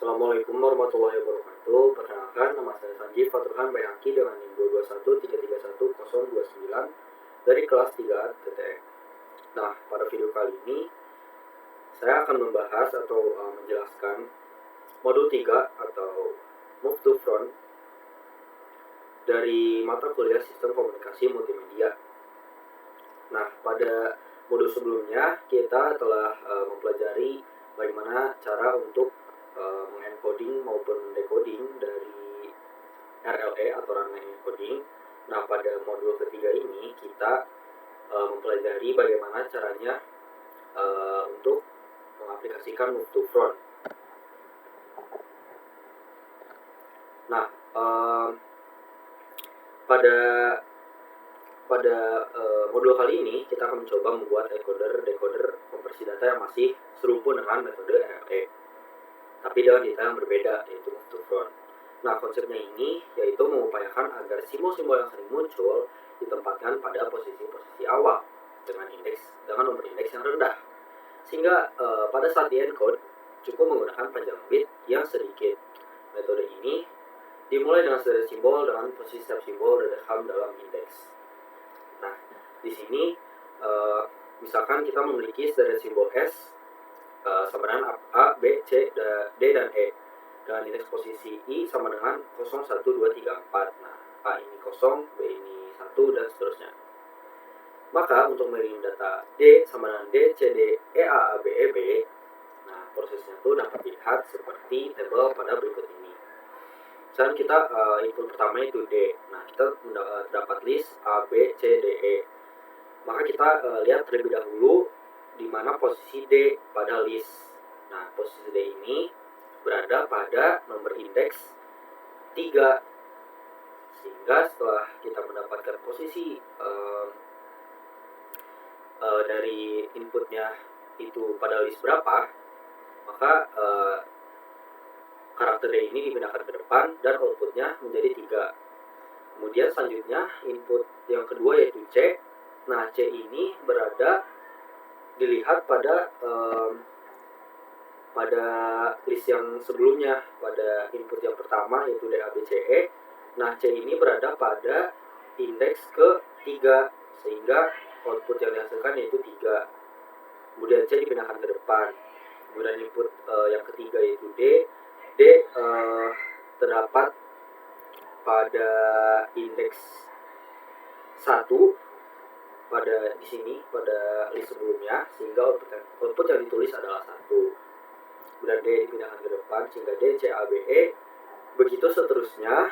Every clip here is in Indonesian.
Assalamualaikum warahmatullahi wabarakatuh. Perkenalkan, nama saya Sanji Faturhan Bayaki dengan NIM 221331029 dari kelas 3 TTE. Nah, pada video kali ini saya akan membahas atau menjelaskan modul 3 atau Move to Front dari mata kuliah Sistem Komunikasi Multimedia. Nah, pada modul sebelumnya kita telah mempelajari bagaimana cara untuk mengencoding maupun decoding dari RLE atau Runline Encoding. Nah, pada modul ketiga ini kita mempelajari bagaimana caranya untuk mengaplikasikan Move to Front. Nah, pada modul kali ini kita akan mencoba membuat encoder-decoder konversi data yang masih serumpun dengan metode RLE, tapi dengan detail yang berbeda, yaitu Move to Front. Nah, konsepnya ini yaitu mengupayakan agar simbol-simbol yang sering muncul ditempatkan pada posisi-posisi awal dengan nomor indeks yang rendah, sehingga pada saat di-encode cukup menggunakan panjang bit yang sedikit. Metode ini dimulai dengan sederhana simbol dengan posisi setiap simbol direkam dalam indeks. Nah, di sini misalkan kita memiliki sederhana simbol S sama dengan A, B, C, D, dan E dengan indeks posisi I sama dengan 0, 1, 2, 3, 4. Nah, A ini 0, B ini 1, dan seterusnya. Maka untuk mengirim data D sama dengan D, C, D, E, A, A, B, E, B, nah prosesnya itu dapat dilihat seperti tabel pada berikut ini. Misalkan kita input pertama itu D, nah kita dapat list A, B, C, D, E. Maka kita lihat terlebih dahulu di mana posisi D pada list. Nah, posisi D ini berada pada nomor indeks 3. Sehingga setelah kita mendapatkan posisi dari inputnya itu pada list berapa, maka karakter D ini dipindahkan ke depan dan outputnya menjadi 3. Kemudian selanjutnya input yang kedua yaitu C. Nah, C ini berada dilihat pada list yang sebelumnya, pada input yang pertama yaitu D, A, B, C, E. Nah, C ini berada pada indeks ke-3 sehingga output yang dihasilkan yaitu 3. Kemudian C dipindahkan ke depan. Kemudian input yang ketiga yaitu D. D terdapat pada indeks 1 pada di sini pada list sebelumnya, sehingga output yang ditulis adalah 1. Kemudian D dipindahkan ke depan sehingga D, C, A, B, E, begitu seterusnya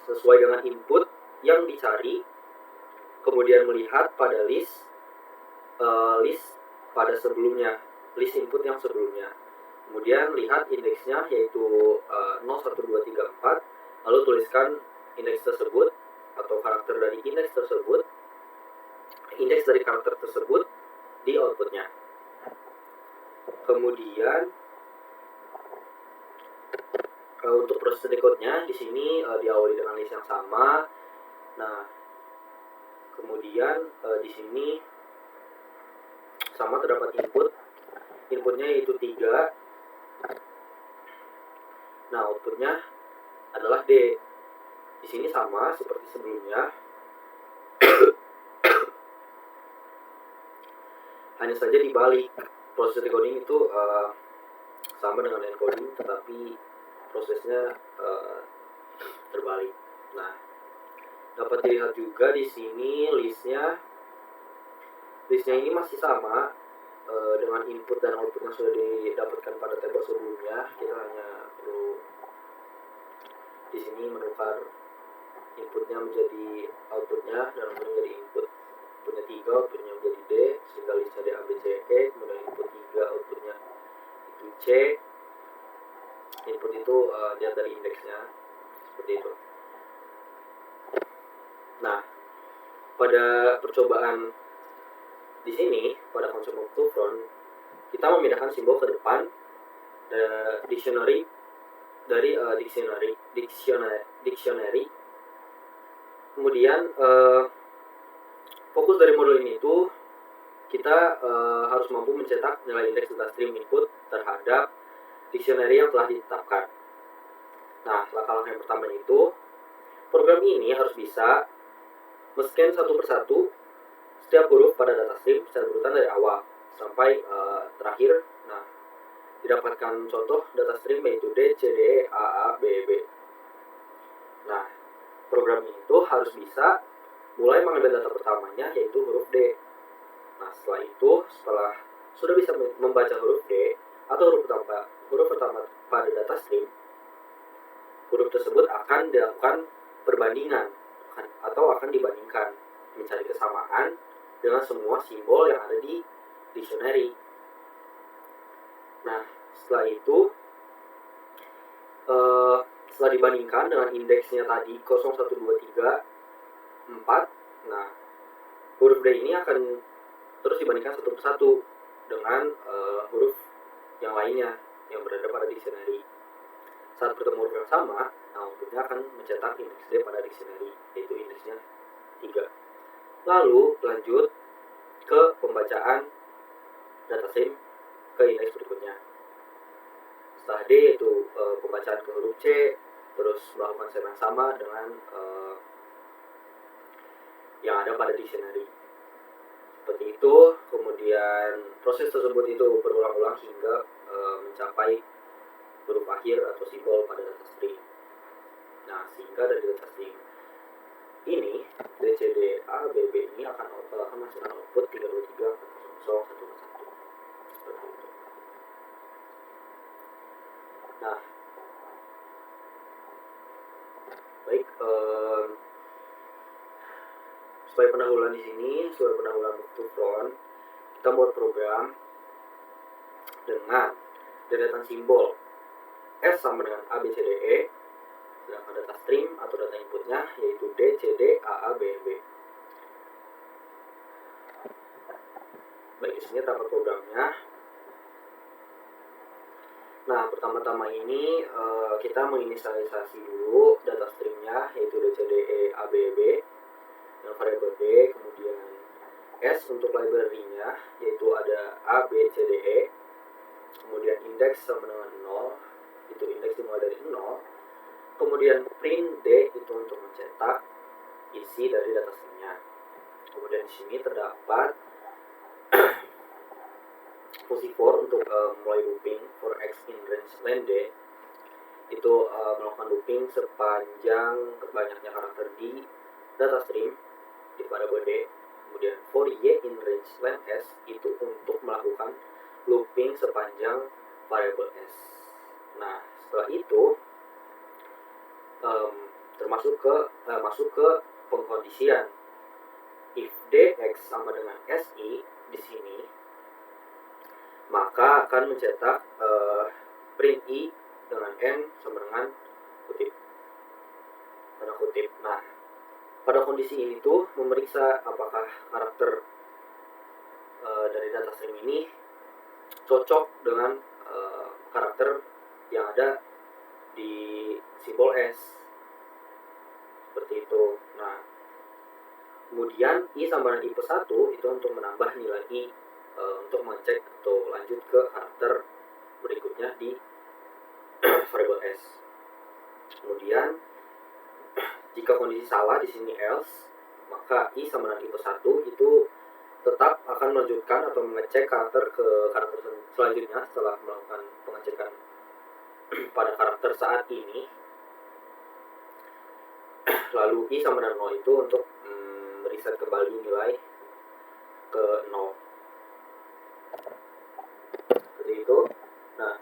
sesuai dengan input yang dicari. Kemudian melihat pada list pada sebelumnya, list input yang sebelumnya. Kemudian lihat indeksnya yaitu 0, 1, 2, 3, 4, lalu tuliskan indeks tersebut atau karakter dari indeks dari karakter tersebut di outputnya. Kemudian untuk proses decode-nya di sini diawali dengan list yang sama. Nah, kemudian di sini sama terdapat inputnya yaitu 3. Nah, outputnya adalah D. Di sini sama seperti sebelumnya. Hanya saja dibalik. Proses decoding itu sama dengan encoding, tetapi prosesnya terbalik. Nah, dapat dilihat juga di sini listnya ini masih sama dengan input dan output yang sudah didapatkan pada tabel sebelumnya. Kita hanya perlu di sini menukar inputnya menjadi outputnya dan outputnya menjadi input. Inputnya 3, outputnya menjadi D, sehingga listnya D, A, B, C, E. Kemudian input 3, outputnya itu C. Input itu lihat dari indeksnya seperti itu. Nah, pada percobaan di sini pada konsep Move to Front, kita memindahkan simbol ke depan dictionary dari dictionary. Kemudian fokus dari modul ini itu kita harus mampu mencetak nilai indeks data stream input terhadap dictionary yang telah ditetapkan. Nah, langkah-langkah yang pertama itu, program ini harus bisa men-scan satu persatu setiap huruf pada data stream secara berurutan dari awal sampai terakhir. Nah, didapatkan contoh data stream yaitu D, C, D, E, A, A, B, B. Nah, program ini tuh harus bisa mulai mengambil data pertamanya yaitu huruf D. Nah, setelah sudah bisa membaca huruf D atau huruf pertama pada data stream, huruf tersebut akan dilakukan perbandingan atau akan dibandingkan, mencari kesamaan dengan semua simbol yang ada di dictionary. Nah, setelah itu setelah dibandingkan dengan indeksnya tadi 0, 1, 2, 3, 4, nah huruf D ini akan terus dibandingkan satu persatu dengan huruf yang lainnya yang berada pada dictionary. Saat bertemu huruf yang sama, nah outputnya akan mencetak indeks D pada dictionary, yaitu indeksnya 3. Lalu lanjut ke pembacaan data stream ke indeks berikutnya. Setelah D yaitu pembacaan ke huruf C, terus melakukan step yang sama dengan yang ada pada dictionary. Seperti itu, kemudian proses tersebut itu berulang-ulang hingga mencapai huruf akhir atau simbol pada data stream. Nah, sehingga dari data stream ini D, C, D, A, B, B ini akan menghasilkan output 3, 2, 3, 4, 0, 1, 1. Seperti itu. Nah, baik, sebagai pendahuluan di sini, sebagai pendahuluan move to front, kita buat program dengan deretan simbol S sama dengan A, B, C, D, E, sedangkan data stream atau data inputnya yaitu D, C, D, A, A, B, B. Baik, di sini terdapat programnya. Nah, pertama-tama ini kita menginisialisasi dulu data streamnya yaitu D, C, D, E, A, B, B dengan variabel B, kemudian S untuk library-nya yaitu ada A, B, C, D, E, kemudian indeks sama dengan 0, itu indeks dimulai dari 0, kemudian print D itu untuk mencetak isi dari data streamnya. Kemudian di sini terdapat fungsi for untuk mulai looping for X in range len D, itu melakukan looping sepanjang banyaknya karakter di data stream di variabel D. Kemudian for Y in range len S itu untuk melakukan looping sepanjang variabel S. Nah, setelah itu masuk ke pengkondisian. If DX sama dengan SI di sini, maka akan mencetak print I dengan N sama dengan kutip. Tanda kutip. Nah, pada kondisi ini tuh memeriksa apakah karakter dari data stream ini cocok dengan karakter yang ada di simbol S. Seperti itu. Nah, kemudian I sama dengan I plus 1 itu untuk menambah nilai I untuk mengecek atau lanjut ke karakter berikutnya di variabel S. Kemudian jika kondisi salah di sini else, maka I sama dengan I plus 1 itu tetap akan melanjutkan atau mengecek karakter ke karakter selanjutnya setelah melakukan pengecekan pada karakter saat ini. Lalu I sama dengan 0 itu untuk reset kembali nilai ke 0. Seperti itu. Nah,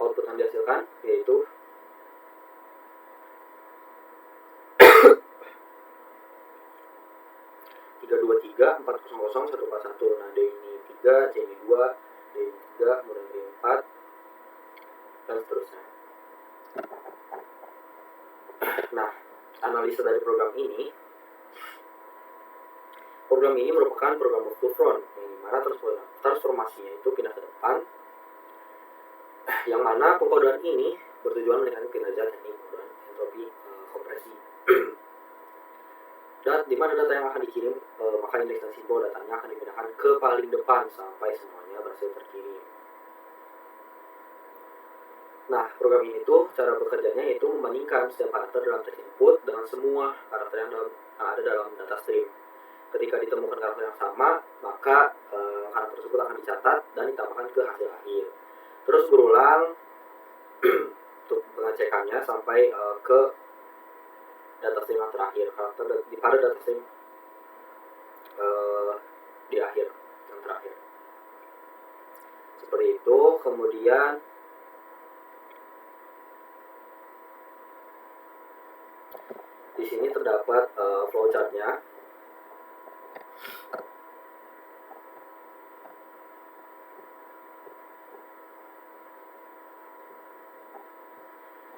output yang dihasilkan yaitu 3, 4, 0, 0, 1, 4, 1. Nah, D ini 3, C ini 2, D ini 3, kemudian D ini 4, dan seterusnya. Nah, analisa dari program ini merupakan program move to front, yang mana transformasinya itu pindah ke depan, yang mana pengkodean ini bertujuan meningkatkan kinerja teknik dan entropi kompresi. Dan di mana data yang akan dikirim, maka indeks dan simbol datanya akan dipindahkan ke paling depan sampai semuanya berhasil terkirim. Nah, program ini tuh cara bekerjanya yaitu membandingkan setiap karakter dalam text input dengan semua karakter yang ada dalam data stream. Ketika ditemukan karakter yang sama, maka karakter tersebut akan dicatat dan ditambahkan ke hasil akhir. Terus berulang untuk pengecekannya sampai ke data stream yang terakhir, karakter pada data stream di akhir yang terakhir. Seperti itu. Kemudian di sini terdapat flowchartnya.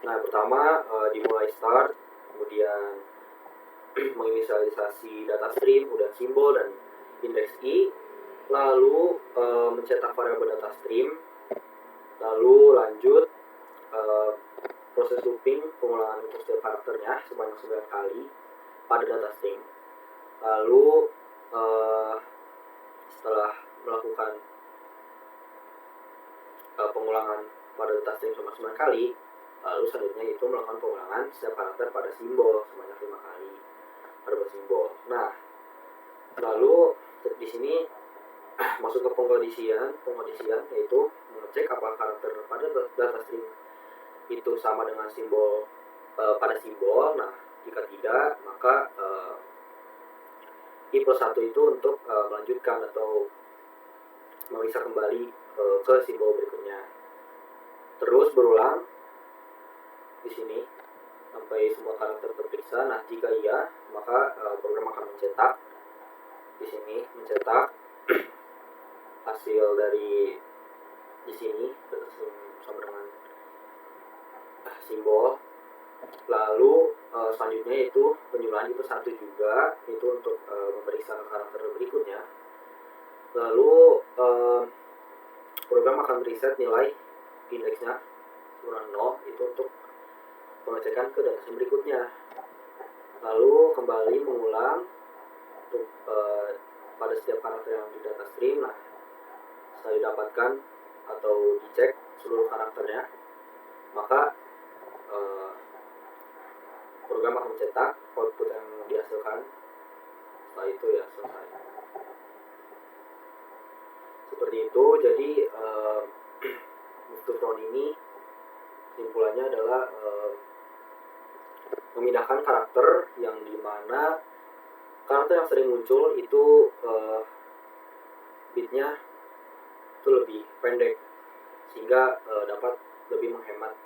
Nah, pertama dimulai start, kemudian menginisialisasi data stream, kemudian simbol dan indeks i, lalu mencetak variabel data stream, lalu lanjut proses looping pengulangan untuk setiap karakternya sebanyak 9 kali pada data stream. Lalu setelah melakukan pengulangan pada data stream sebanyak 9 kali, lalu selanjutnya itu melakukan pengulangan setiap karakter pada simbol sebanyak 5 kali pada simbol. Nah, lalu di sini masuk ke pengkondisian yaitu mengecek apakah karakter pada data stream itu sama dengan simbol pada simbol. Nah, jika tidak, maka i plus 1 itu untuk melanjutkan atau memeriksa kembali ke simbol berikutnya. Terus berulang di sini sampai semua karakter terperiksa. Nah, jika iya, maka program akan mencetak di sini, mencetak hasil dari di sini sama dengan simbol. Lalu selanjutnya itu penjumlahan itu 1 juga, itu untuk memeriksa karakter berikutnya. Lalu program akan reset nilai indeksnya kurang 0 itu untuk pengecekan ke data stream berikutnya. Lalu kembali mengulang untuk pada setiap karakter yang di data stream. Nah, setelah didapatkan atau dicek seluruh karakternya, maka program akan mencetak output yang dihasilkan. Setelah itu ya selesai. Seperti itu. Jadi move to front ini simpulannya adalah memindahkan karakter yang dimana karakter yang sering muncul itu bitnya itu lebih pendek sehingga dapat lebih menghemat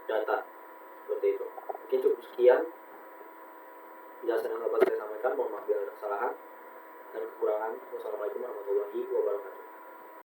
data. Seperti itu. Mungkin cukup sekian penjelasan yang dapat saya sampaikan. Mohon maaf bila ada kesalahan dan kekurangan. Wassalamualaikum warahmatullahi wabarakatuh.